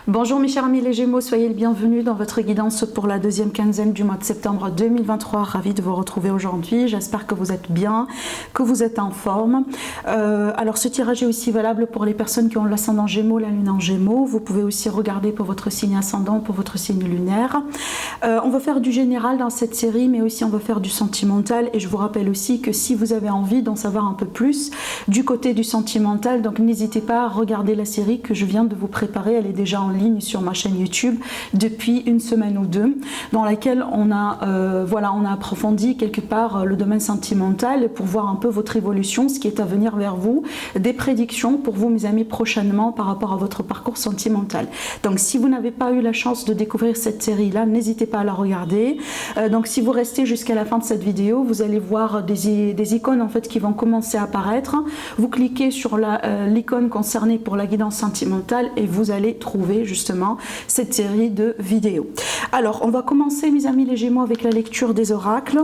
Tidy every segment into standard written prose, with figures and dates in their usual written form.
Bonjour mes chers amis les Gémeaux, soyez les bienvenus dans votre guidance pour la deuxième quinzaine du mois de septembre 2023. Ravi de vous retrouver aujourd'hui, j'espère que vous êtes bien, que vous êtes en forme. Alors ce tirage est aussi valable pour les personnes qui ont l'ascendant Gémeaux, la lune en Gémeaux. Vous pouvez aussi regarder pour votre signe ascendant, pour votre signe lunaire. On va faire du général dans cette série, mais aussi on va faire du sentimental. Et je vous rappelle aussi que si vous avez envie d'en savoir un peu plus du côté du sentimental, donc n'hésitez pas à regarder la série que je viens de vous préparer. Elle est déjà en ligne sur ma chaîne YouTube depuis une semaine ou deux, dans laquelle on a approfondi quelque part le domaine sentimental pour voir un peu votre évolution, ce qui est à venir vers vous, des prédictions pour vous mes amis prochainement par rapport à votre parcours sentimental. Donc si vous n'avez pas eu la chance de découvrir cette série là, n'hésitez pas à la regarder. Donc si vous restez jusqu'à la fin de cette vidéo, vous allez voir des icônes en fait qui vont commencer à apparaître. Vous cliquez sur l'icône concernée pour la guidance sentimentale et vous allez trouver justement cette série de vidéos. Alors on va commencer mes amis les Gémeaux avec la lecture des oracles.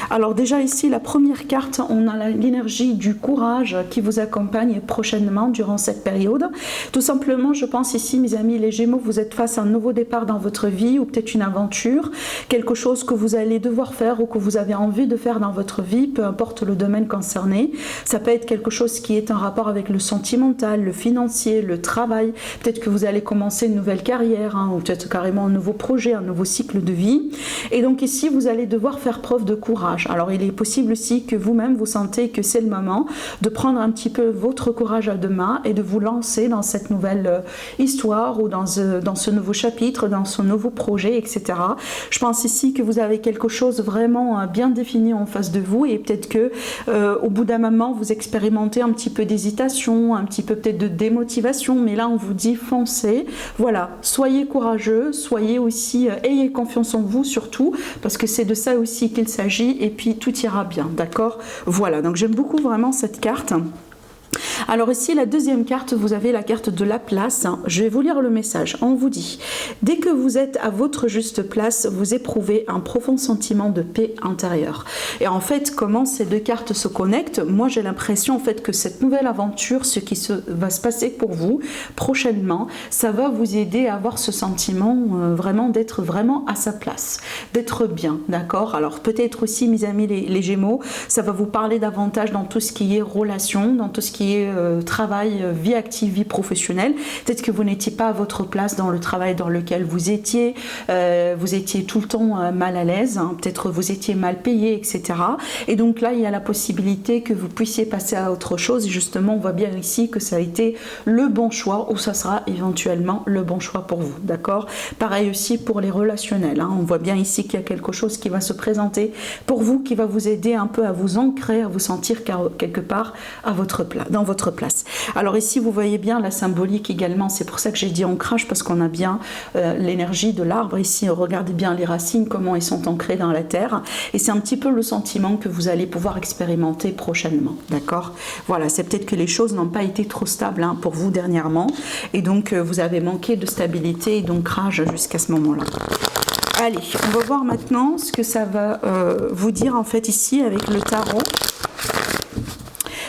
Alors déjà ici la première carte, on a l'énergie du courage qui vous accompagne prochainement durant cette période. Tout simplement je pense ici mes amis les Gémeaux, vous êtes face à un nouveau départ dans votre vie ou peut-être une aventure, quelque chose que vous allez devoir faire ou que vous avez envie de faire dans votre vie, peu importe le domaine concerné. Ça peut être quelque chose qui est en rapport avec le sentimental, le financier, le travail, peut-être que vous allez commencer une nouvelle carrière ou peut-être carrément un nouveau projet, un nouveau cycle de vie. Et donc ici, vous allez devoir faire preuve de courage. Alors il est possible aussi que vous-même vous sentez que c'est le moment de prendre un petit peu votre courage à deux mains et de vous lancer dans cette nouvelle histoire ou dans ce nouveau chapitre, dans ce nouveau projet, etc. Je pense ici que vous avez quelque chose vraiment bien défini en face de vous et peut-être que au bout d'un moment, vous expérimentez un petit peu d'hésitation, un petit peu peut-être de démotivation, mais là on vous dit foncez. Voilà, soyez courageux, soyez aussi, ayez confiance en vous surtout, parce que c'est de ça aussi qu'il s'agit, et puis tout ira bien, d'accord? Voilà, donc j'aime beaucoup vraiment cette carte. Alors ici la deuxième carte, vous avez la carte de la place. Je vais vous lire le message. On vous dit: dès que vous êtes à votre juste place, vous éprouvez un profond sentiment de paix intérieure. Et en fait, comment ces deux cartes se connectent? Moi j'ai l'impression en fait que cette nouvelle aventure, ce qui va se passer pour vous prochainement, ça va vous aider à avoir ce sentiment vraiment d'être vraiment à sa place, d'être bien, d'accord? Alors peut-être aussi mes amis les Gémeaux, ça va vous parler davantage dans tout ce qui est relation, dans tout ce qui est travail, vie active, vie professionnelle. Peut-être que vous n'étiez pas à votre place dans le travail dans lequel vous étiez tout le temps mal à l'aise, peut-être vous étiez mal payé, etc. Et donc là, il y a la possibilité que vous puissiez passer à autre chose. Et justement, on voit bien ici que ça a été le bon choix ou ça sera éventuellement le bon choix pour vous, d'accord? Pareil aussi pour les relationnels. On voit bien ici qu'il y a quelque chose qui va se présenter pour vous, qui va vous aider un peu à vous ancrer, à vous sentir quelque part à votre place, dans votre place. Alors ici vous voyez bien la symbolique également, c'est pour ça que j'ai dit ancrage, parce qu'on a bien l'énergie de l'arbre ici. Regardez bien les racines, comment elles sont ancrées dans la terre, et c'est un petit peu le sentiment que vous allez pouvoir expérimenter prochainement, d'accord? Voilà, c'est peut-être que les choses n'ont pas été trop stables pour vous dernièrement, et donc vous avez manqué de stabilité et d'ancrage jusqu'à ce moment-là. Allez, on va voir maintenant ce que ça va vous dire en fait ici avec le tarot.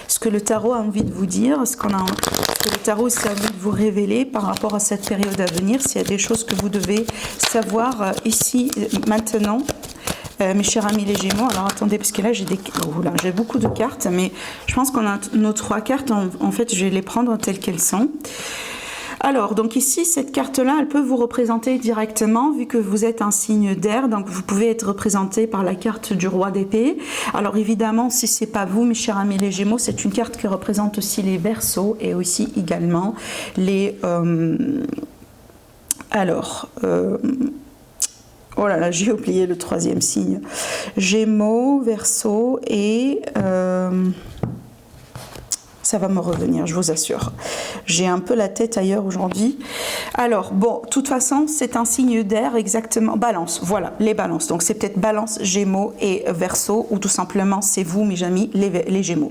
Ce que le tarot a envie de vous dire, ce que le tarot a envie de vous révéler par rapport à cette période à venir, s'il y a des choses que vous devez savoir ici, maintenant. Mes chers amis les Gémeaux, alors attendez, parce que là j'ai beaucoup de cartes, mais je pense qu'on a nos trois cartes, en fait je vais les prendre telles qu'elles sont. Alors, donc ici, cette carte-là, elle peut vous représenter directement, vu que vous êtes un signe d'air, donc vous pouvez être représenté par la carte du roi d'épée. Alors évidemment, si c'est pas vous, mes chers amis les Gémeaux, c'est une carte qui représente aussi les Verseaux et aussi également les... oh là là, j'ai oublié le troisième signe. Gémeaux, Verseaux et... ça va me revenir, je vous assure. J'ai un peu la tête ailleurs aujourd'hui. Alors, bon, de toute façon, c'est un signe d'air exactement. Balance, voilà, les balances. Donc, c'est peut-être Balance, Gémeaux et Verseau, ou tout simplement, c'est vous, mes amis, les Gémeaux.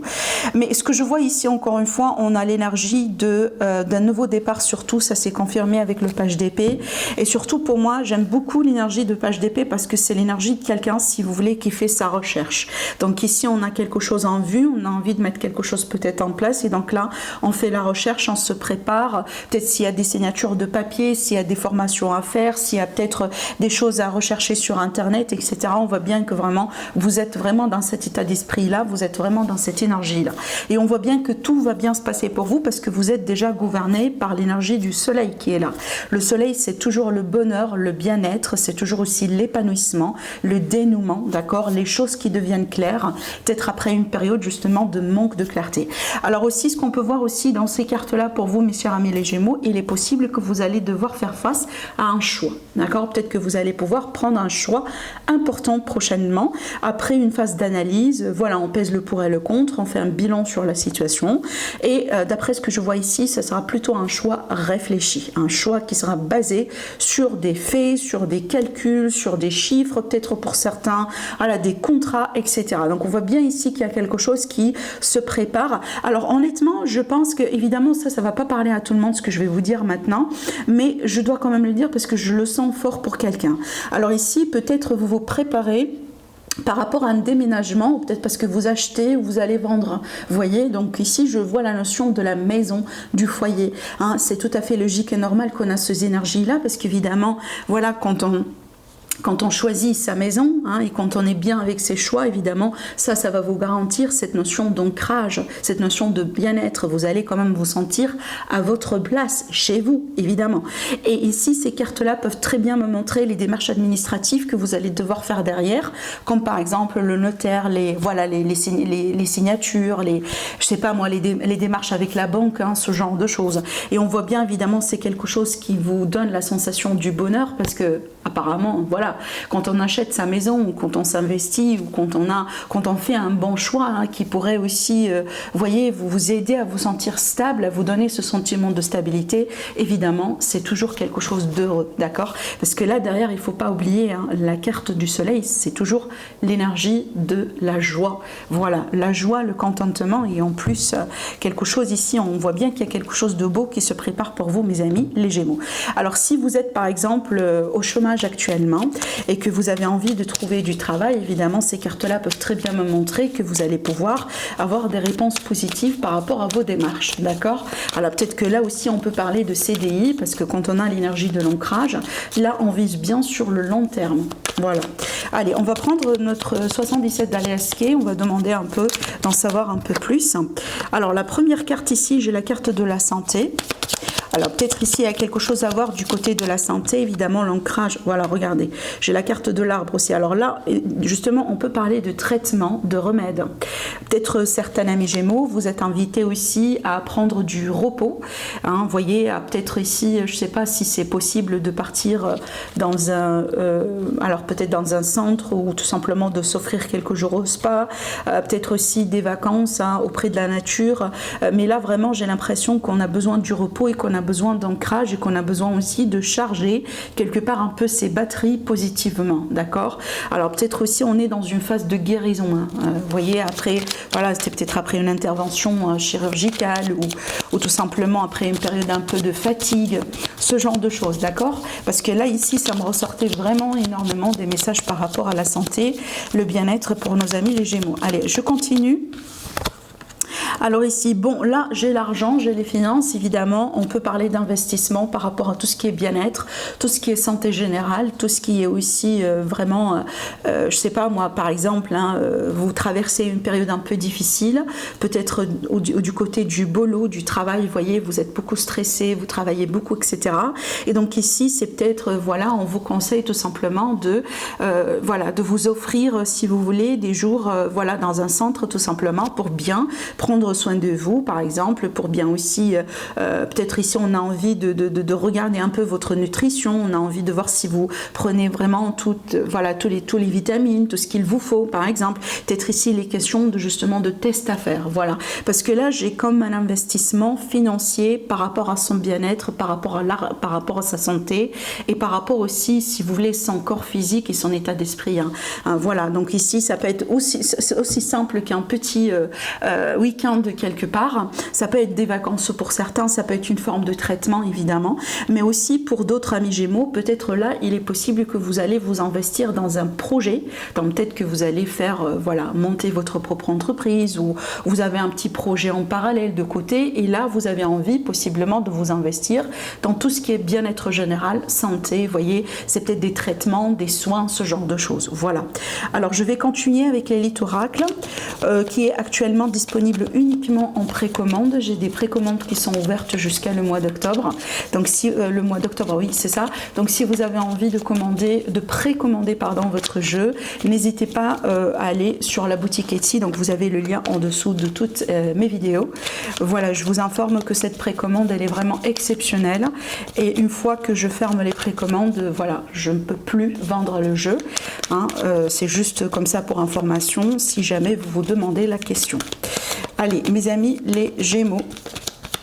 Mais ce que je vois ici, encore une fois, on a l'énergie d'un nouveau départ, surtout, ça s'est confirmé avec le page d'épée. Et surtout, pour moi, j'aime beaucoup l'énergie de page d'épée parce que c'est l'énergie de quelqu'un, si vous voulez, qui fait sa recherche. Donc, ici, on a quelque chose en vue, on a envie de mettre quelque chose peut-être en place. place. Et donc là, on fait la recherche, on se prépare. Peut-être s'il y a des signatures de papier, s'il y a des formations à faire, s'il y a peut-être des choses à rechercher sur Internet, etc. On voit bien que vraiment, vous êtes vraiment dans cet état d'esprit-là, vous êtes vraiment dans cette énergie-là. Et on voit bien que tout va bien se passer pour vous parce que vous êtes déjà gouverné par l'énergie du soleil qui est là. Le soleil, c'est toujours le bonheur, le bien-être, c'est toujours aussi l'épanouissement, le dénouement, d'accord, les choses qui deviennent claires, peut-être après une période justement de manque de clarté. Alors aussi, ce qu'on peut voir aussi dans ces cartes-là pour vous, mes chers amis les Gémeaux, il est possible que vous allez devoir faire face à un choix, d'accord. Peut-être que vous allez pouvoir prendre un choix important prochainement, après une phase d'analyse, voilà, on pèse le pour et le contre, on fait un bilan sur la situation, et d'après ce que je vois ici, ça sera plutôt un choix réfléchi, un choix qui sera basé sur des faits, sur des calculs, sur des chiffres, peut-être pour certains, voilà, des contrats, etc. Donc on voit bien ici qu'il y a quelque chose qui se prépare. Alors honnêtement, je pense que évidemment ça va pas parler à tout le monde ce que je vais vous dire maintenant, mais je dois quand même le dire parce que je le sens fort pour quelqu'un. Alors ici, peut-être vous vous préparez par rapport à un déménagement, ou peut-être parce que vous achetez ou vous allez vendre. Vous voyez, donc ici je vois la notion de la maison, du foyer. Hein, c'est tout à fait logique et normal qu'on a ces énergies-là, parce qu'évidemment, voilà, quand on choisit sa maison, hein, et quand on est bien avec ses choix, évidemment, ça va vous garantir cette notion d'ancrage, cette notion de bien-être. Vous allez quand même vous sentir à votre place, chez vous, évidemment. Et ici, ces cartes-là peuvent très bien me montrer les démarches administratives que vous allez devoir faire derrière, comme par exemple le notaire, les signatures, je sais pas moi, les démarches avec la banque, hein, ce genre de choses. Et on voit bien, évidemment, c'est quelque chose qui vous donne la sensation du bonheur, parce que apparemment, voilà, quand on achète sa maison, ou quand on s'investit, ou quand on fait un bon choix, hein, qui pourrait aussi, voyez, vous aider à vous sentir stable, à vous donner ce sentiment de stabilité, évidemment, c'est toujours quelque chose d'heureux, d'accord? Parce que là, derrière, il ne faut pas oublier, hein, la carte du soleil, c'est toujours l'énergie de la joie. Voilà, la joie, le contentement, et en plus, quelque chose ici, on voit bien qu'il y a quelque chose de beau qui se prépare pour vous, mes amis, les Gémeaux. Alors, si vous êtes, par exemple, au chômage actuellement, et que vous avez envie de trouver du travail, évidemment, ces cartes-là peuvent très bien me montrer que vous allez pouvoir avoir des réponses positives par rapport à vos démarches, d'accord? Alors peut-être que là aussi on peut parler de CDI, parce que quand on a l'énergie de l'ancrage, là on vise bien sur le long terme. Voilà. Allez, on va prendre notre 77 d'Aliasqué, on va demander un peu, d'en savoir un peu plus. Alors la première carte ici, j'ai la carte de la santé. Alors peut-être ici il y a quelque chose à voir du côté de la santé, évidemment l'ancrage, voilà, regardez, j'ai la carte de l'arbre aussi. Alors là, justement, on peut parler de traitement, de remède. Peut-être certains amis Gémeaux, vous êtes invités aussi à prendre du repos, hein, vous voyez, peut-être ici, je ne sais pas si c'est possible de partir dans alors peut-être dans un centre, ou tout simplement de s'offrir quelques jours au spa, peut-être aussi des vacances, hein, auprès de la nature, mais là vraiment j'ai l'impression qu'on a besoin du repos et qu'on a besoin d'ancrage, et qu'on a besoin aussi de charger quelque part un peu ses batteries positivement, d'accord? Alors peut-être aussi on est dans une phase de guérison, hein, vous voyez, après, voilà, c'était peut-être après une intervention chirurgicale, ou tout simplement après une période un peu de fatigue, ce genre de choses, d'accord? Parce que là ici ça me ressortait vraiment énormément des messages par rapport à la santé, le bien-être pour nos amis les Gémeaux. Allez, je continue. Alors ici, bon, là j'ai l'argent, j'ai les finances, évidemment, on peut parler d'investissement par rapport à tout ce qui est bien-être, tout ce qui est santé générale, tout ce qui est aussi vraiment, je sais pas moi, par exemple, hein, vous traversez une période un peu difficile, peut-être du côté du boulot, du travail, vous voyez, vous êtes beaucoup stressé, vous travaillez beaucoup, etc. Et donc ici, c'est peut-être, voilà, on vous conseille tout simplement de, voilà, de vous offrir, si vous voulez, des jours, voilà, dans un centre, tout simplement, pour bien prendre soin de vous, par exemple, pour bien aussi, peut-être ici on a envie de regarder un peu votre nutrition, on a envie de voir si vous prenez vraiment voilà, tous les vitamines, tout ce qu'il vous faut, par exemple. Peut-être ici les questions justement de tests à faire, voilà. Parce que là j'ai comme un investissement financier par rapport à son bien-être, par rapport à sa santé, et par rapport aussi, si vous voulez, son corps physique et son état d'esprit, hein. Voilà, donc ici ça peut être aussi simple qu'un petit week-end de quelque part. Ça peut être des vacances pour certains, ça peut être une forme de traitement évidemment, mais aussi pour d'autres amis Gémeaux, peut-être là il est possible que vous allez vous investir dans un projet, donc peut-être que vous allez faire voilà, monter votre propre entreprise, ou vous avez un petit projet en parallèle de côté, et là vous avez envie possiblement de vous investir dans tout ce qui est bien-être général, santé, vous voyez, c'est peut-être des traitements, des soins, ce genre de choses. Voilà. Alors je vais continuer avec l'Élite Oracle qui est actuellement disponible uniquement en précommande. J'ai des précommandes qui sont ouvertes jusqu'à le mois d'octobre. Donc si le mois d'octobre, oui, c'est ça. Donc si vous avez envie de précommander votre jeu, n'hésitez pas à aller sur la boutique Etsy. Donc vous avez le lien en dessous de toutes mes vidéos. Voilà, je vous informe que cette précommande, elle est vraiment exceptionnelle. Et une fois que je ferme les précommandes, voilà, je ne peux plus vendre le jeu. Hein, c'est juste comme ça pour information, si jamais vous vous demandez la question. Allez, mes amis, les Gémeaux.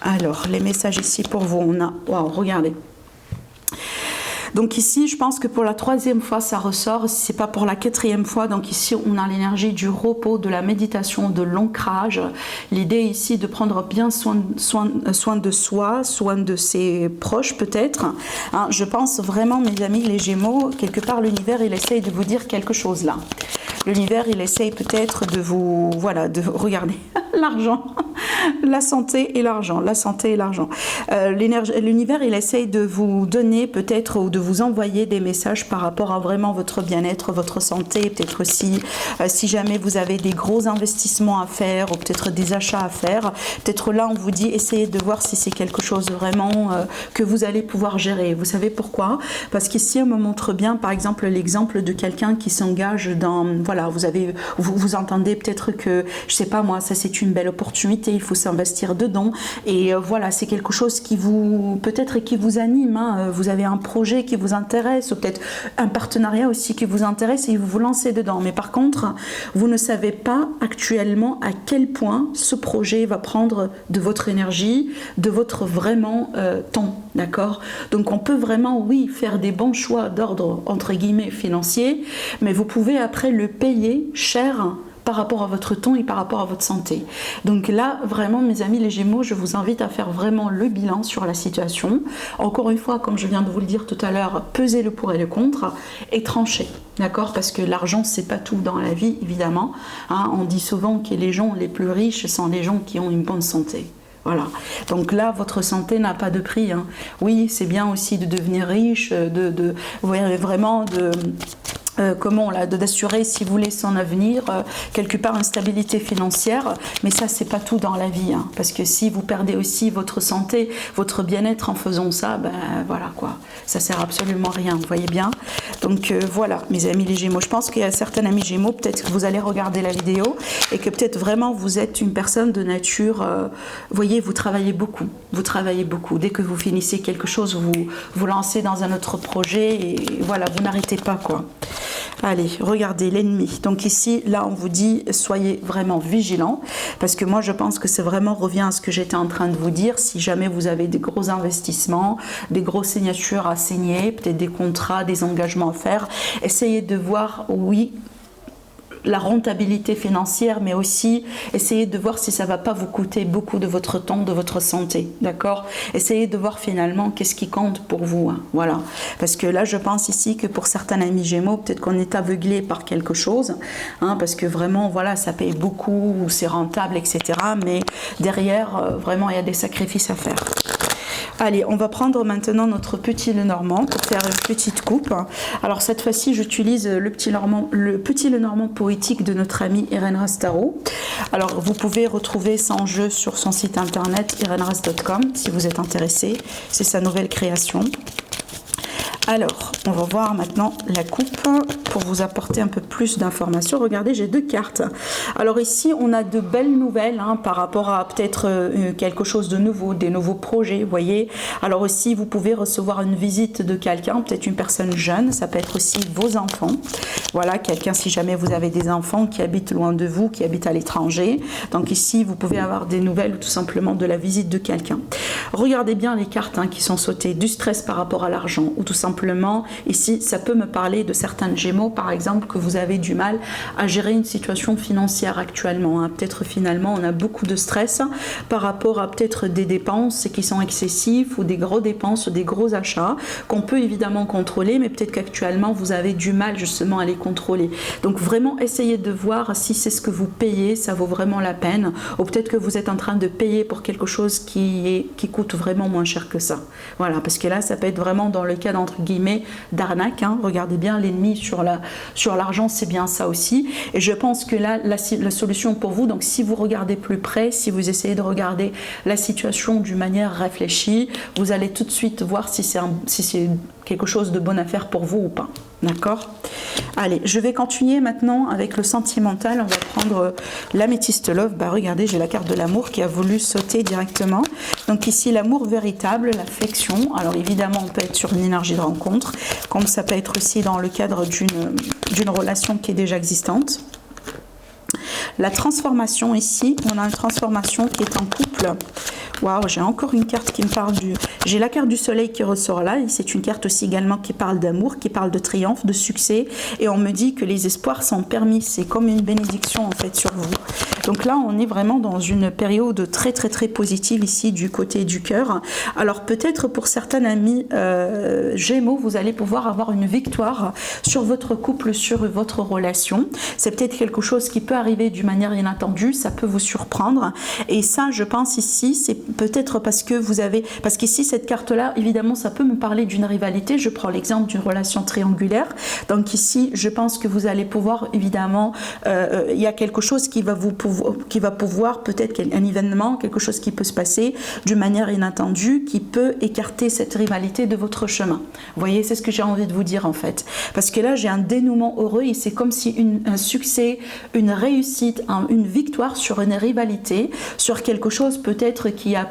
Alors, les messages ici pour vous, on a... Waouh, regardez. Donc ici, je pense que pour la 3e fois, ça ressort, si ce n'est pas pour la 4e fois. Donc ici, on a l'énergie du repos, de la méditation, de l'ancrage. L'idée ici de prendre bien soin de soi, soin de ses proches peut-être. Hein, je pense vraiment, mes amis, les Gémeaux, quelque part, l'univers, il essaye de vous dire quelque chose là. L'univers, il essaye peut-être de vous... Voilà, de regarder l'argent, la santé et l'argent. La santé et l'argent. L'univers, il essaye de vous donner peut-être ou de vous envoyer des messages par rapport à vraiment votre bien-être, votre santé. Peut-être aussi, si jamais vous avez des gros investissements à faire ou peut-être des achats à faire, peut-être là, on vous dit, essayez de voir si c'est quelque chose vraiment que vous allez pouvoir gérer. Vous savez pourquoi? Parce qu'ici, on me montre bien, par exemple, l'exemple de quelqu'un qui s'engage dans... Voilà, vous entendez peut-être que, je sais pas moi, ça c'est une belle opportunité, il faut s'investir dedans. Et voilà, c'est quelque chose qui vous, peut-être qui vous anime. Hein. Vous avez un projet qui vous intéresse, ou peut-être un partenariat aussi qui vous intéresse et vous vous lancez dedans. Mais par contre, vous ne savez pas actuellement à quel point ce projet va prendre de votre énergie, de votre vraiment temps. D'accord? Donc on peut vraiment, oui, faire des bons choix d'ordre, entre guillemets, financier, mais vous pouvez après le payer cher par rapport à votre temps et par rapport à votre santé. Donc là, vraiment, mes amis les Gémeaux, je vous invite à faire vraiment le bilan sur la situation. Encore une fois, comme je viens de vous le dire tout à l'heure, pesez le pour et le contre et tranchez. D'accord? Parce que l'argent, c'est pas tout dans la vie, évidemment. Hein, on dit souvent que les gens les plus riches sont les gens qui ont une bonne santé. Voilà. Donc là, votre santé n'a pas de prix. Hein. Oui, c'est bien aussi de devenir riche, vous voyez, vraiment d'assurer, si vous voulez, son avenir, quelque part une stabilité financière, mais ça c'est pas tout dans la vie, hein, parce que si vous perdez aussi votre santé, votre bien-être en faisant ça, ben voilà quoi, ça sert absolument à rien, vous voyez bien. Donc voilà, mes amis les Gémeaux, je pense qu'il y a certains amis Gémeaux, peut-être que vous allez regarder la vidéo et que peut-être vraiment vous êtes une personne de nature, vous voyez, vous travaillez beaucoup, dès que vous finissez quelque chose, vous vous lancez dans un autre projet et voilà, vous n'arrêtez pas quoi. Allez, regardez l'ennemi. Donc ici, là, on vous dit, soyez vraiment vigilants, parce que moi, je pense que c'est vraiment, revient à ce que j'étais en train de vous dire. Si jamais vous avez des gros investissements, des grosses signatures à signer, peut-être des contrats, des engagements à faire, essayez de voir, oui, la rentabilité financière, mais aussi essayez de voir si ça ne va pas vous coûter beaucoup de votre temps, de votre santé, d'accord? Essayez de voir finalement qu'est-ce qui compte pour vous, hein, voilà. Parce que là, je pense ici que pour certains amis Gémeaux, peut-être qu'on est aveuglé par quelque chose, hein, parce que vraiment, voilà, ça paye beaucoup, c'est rentable, etc. Mais derrière, vraiment, il y a des sacrifices à faire. Allez, on va prendre maintenant notre petit Lenormand pour faire une petite coupe. Alors cette fois-ci, j'utilise le petit Lenormand poétique de notre amie Irène Rastaro. Alors vous pouvez retrouver ça en jeu sur son site internet irenras.com si vous êtes intéressé. C'est sa nouvelle création. Alors, on va voir maintenant la coupe pour vous apporter un peu plus d'informations. Regardez, j'ai 2 cartes. Alors ici, on a de belles nouvelles hein, par rapport à peut-être quelque chose de nouveau, des nouveaux projets, vous voyez. Alors aussi, vous pouvez recevoir une visite de quelqu'un, peut-être une personne jeune, ça peut être aussi vos enfants. Voilà, quelqu'un, si jamais vous avez des enfants qui habitent loin de vous, qui habitent à l'étranger. Donc ici, vous pouvez avoir des nouvelles ou tout simplement de la visite de quelqu'un. Regardez bien les cartes hein, qui sont sautées, du stress par rapport à l'argent ou tout simplement simplement, ici, ça peut me parler de certains Gémeaux, par exemple, que vous avez du mal à gérer une situation financière actuellement. Hein. Peut-être finalement, on a beaucoup de stress par rapport à peut-être des dépenses qui sont excessives ou des gros dépenses, des gros achats qu'on peut évidemment contrôler, mais peut-être qu'actuellement, vous avez du mal justement à les contrôler. Donc vraiment, essayez de voir si c'est ce que vous payez, ça vaut vraiment la peine, ou peut-être que vous êtes en train de payer pour quelque chose qui coûte vraiment moins cher que ça. Voilà, parce que là, ça peut être vraiment dans le cas d'entre guillemets d'arnaque. Hein. Regardez bien, l'ennemi sur l'argent, c'est bien ça aussi. Et je pense que là, la solution pour vous, donc si vous regardez plus près, si vous essayez de regarder la situation d'une manière réfléchie, vous allez tout de suite voir si c'est quelque chose de bonne affaire pour vous ou pas. D'accord? Allez, je vais continuer maintenant avec le sentimental. On va prendre l'améthyste love. Bah, regardez, j'ai la carte de l'amour qui a voulu sauter directement. Donc ici, l'amour véritable, l'affection. Alors évidemment, on peut être sur une énergie de rencontre, comme ça peut être aussi dans le cadre d'une relation qui est déjà existante. La transformation ici, on a une transformation qui est en couple. Waouh, j'ai encore une carte qui me parle du... J'ai la carte du soleil qui ressort là, et c'est une carte aussi également qui parle d'amour, qui parle de triomphe, de succès, et on me dit que les espoirs sont permis, c'est comme une bénédiction en fait sur vous. Donc là, on est vraiment dans une période très très très positive ici du côté du cœur. Alors peut-être pour certains amis Gémeaux, vous allez pouvoir avoir une victoire sur votre couple, sur votre relation. C'est peut-être quelque chose qui peut arriver d'une manière inattendue, ça peut vous surprendre. Et ça, je pense ici, c'est peut-être parce que vous avez... Parce qu'ici, cette carte-là, évidemment, ça peut me parler d'une rivalité. Je prends l'exemple d'une relation triangulaire. Donc ici, je pense que vous allez pouvoir, évidemment, il y a quelque chose qui va pouvoir, peut-être un événement, quelque chose qui peut se passer d'une manière inattendue, qui peut écarter cette rivalité de votre chemin. Vous voyez, c'est ce que j'ai envie de vous dire, en fait. Parce que là, j'ai un dénouement heureux et c'est comme si un succès, une réussite, une victoire sur une rivalité, sur quelque chose peut-être qui a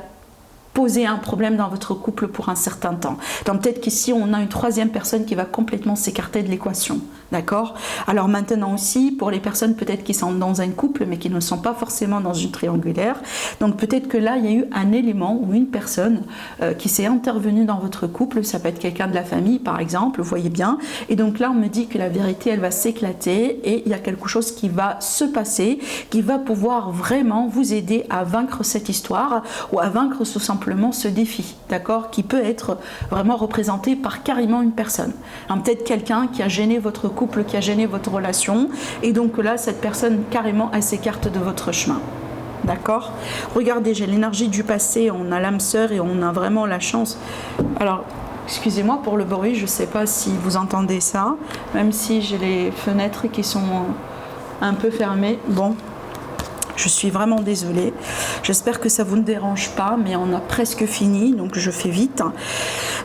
posé un problème dans votre couple pour un certain temps. Donc peut-être qu'ici on a une troisième personne qui va complètement s'écarter de l'équation. D'accord? Alors maintenant aussi, pour les personnes peut-être qui sont dans un couple mais qui ne sont pas forcément dans une triangulaire, donc peut-être que là il y a eu un élément ou une personne qui s'est intervenue dans votre couple, ça peut être quelqu'un de la famille par exemple, vous voyez bien, et donc là on me dit que la vérité elle va s'éclater et il y a quelque chose qui va se passer, qui va pouvoir vraiment vous aider à vaincre cette histoire ou à vaincre tout simplement ce défi, d'accord, qui peut être vraiment représenté par carrément une personne. Peut-être quelqu'un qui a gêné votre couple, qui a gêné votre relation, et donc là, cette personne carrément, elle s'écarte de votre chemin. D'accord? Regardez, j'ai l'énergie du passé, on a l'âme sœur et on a vraiment la chance. Alors, excusez-moi pour le bruit, je ne sais pas si vous entendez ça, même si j'ai les fenêtres qui sont un peu fermées. Bon. Je suis vraiment désolée. J'espère que ça vous ne dérange pas, mais on a presque fini, donc je fais vite.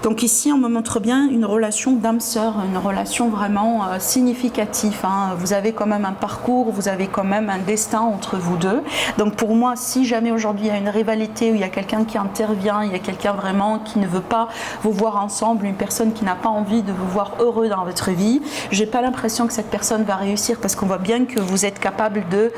Donc ici, on me montre bien une relation d'âme-sœur, une relation vraiment significative. Hein. Vous avez quand même un parcours, vous avez quand même un destin entre vous deux. Donc pour moi, si jamais aujourd'hui il y a une rivalité, où il y a quelqu'un qui intervient, il y a quelqu'un vraiment qui ne veut pas vous voir ensemble, une personne qui n'a pas envie de vous voir heureux dans votre vie, j'ai pas l'impression que cette personne va réussir, parce qu'on voit bien que vous êtes capable de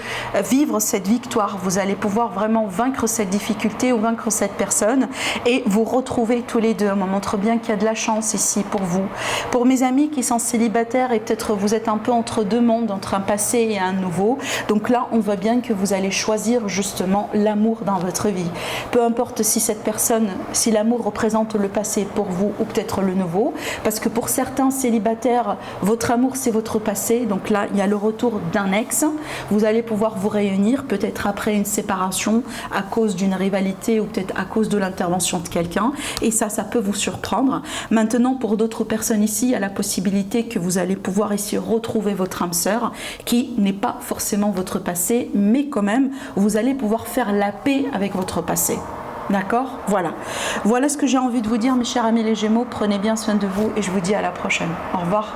vivre cette victoire, vous allez pouvoir vraiment vaincre cette difficulté ou vaincre cette personne et vous retrouver tous les deux. On me montre bien qu'il y a de la chance ici pour vous. Pour mes amis qui sont célibataires et peut-être vous êtes un peu entre deux mondes, entre un passé et un nouveau, donc là on voit bien que vous allez choisir justement l'amour dans votre vie. Peu importe si cette personne, si l'amour représente le passé pour vous ou peut-être le nouveau, parce que pour certains célibataires, votre amour c'est votre passé, donc là il y a le retour d'un ex, vous allez pouvoir vous réunir peut-être après une séparation à cause d'une rivalité ou peut-être à cause de l'intervention de quelqu'un, et ça peut vous surprendre. Maintenant, pour d'autres personnes ici, il y a la possibilité que vous allez pouvoir ici retrouver votre âme sœur qui n'est pas forcément votre passé, mais quand même vous allez pouvoir faire la paix avec votre passé. D'accord? Voilà ce que j'ai envie de vous dire, mes chers amis les Gémeaux. Prenez bien soin de vous et je vous dis à la prochaine. Au revoir.